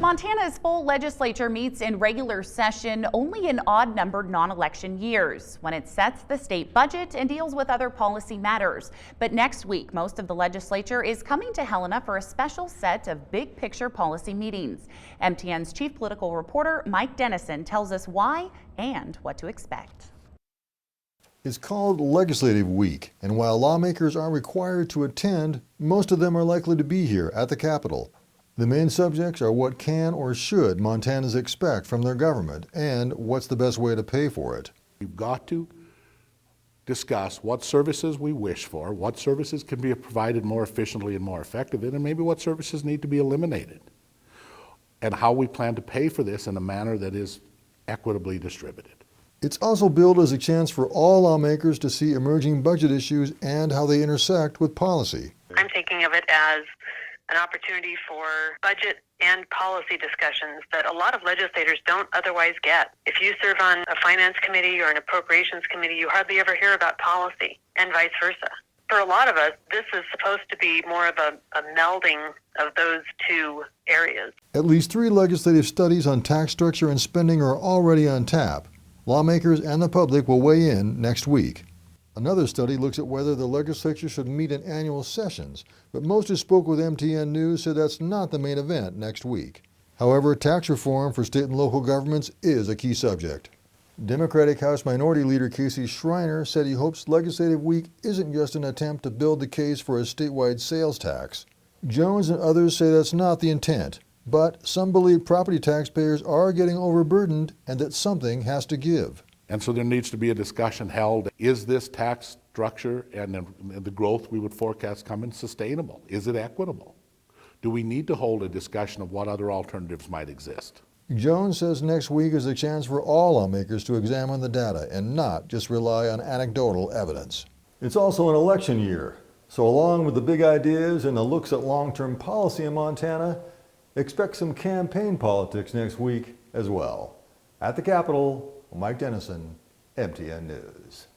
Montana's full legislature meets in regular session only in odd-numbered non-election years, when it sets the state budget and deals with other policy matters. But next week, most of the legislature is coming to Helena for a special set of big-picture policy meetings. MTN's chief political reporter, Mike Dennison, tells us why and what to expect. It's called Legislative Week, and while lawmakers are required to attend, most of them are likely to be here at the Capitol. The main subjects are what can or should Montanans expect from their government and what's the best way to pay for it. We've got to discuss what services we wish for, what services can be provided more efficiently and more effectively, and maybe what services need to be eliminated, and how we plan to pay for this in a manner that is equitably distributed. It's also billed as a chance for all lawmakers to see emerging budget issues and how they intersect with policy. I'm thinking of it as an opportunity for budget and policy discussions that a lot of legislators don't otherwise get. If you serve on a finance committee or an appropriations committee, you hardly ever hear about policy, and vice versa. For a lot of us, this is supposed to be more of a melding of those two areas. At least 3 legislative studies on tax structure and spending are already on tap. Lawmakers and the public will weigh in next week. Another study looks at whether the legislature should meet in annual sessions, but most who spoke with MTN News said that's not the main event next week. However, tax reform for state and local governments is a key subject. Democratic House Minority Leader Casey Schreiner said he hopes Legislative Week isn't just an attempt to build the case for a statewide sales tax. Jones and others say that's not the intent, but some believe property taxpayers are getting overburdened and that something has to give. And so there needs to be a discussion held. Is this tax structure and the growth we would forecast coming sustainable? Is it equitable? Do we need to hold a discussion of what other alternatives might exist? Jones says next week is a chance for all lawmakers to examine the data and not just rely on anecdotal evidence. It's also an election year, so along with the big ideas and the looks at long-term policy in Montana, expect some campaign politics next week as well. At the Capitol, Mike Dennison, MTN News.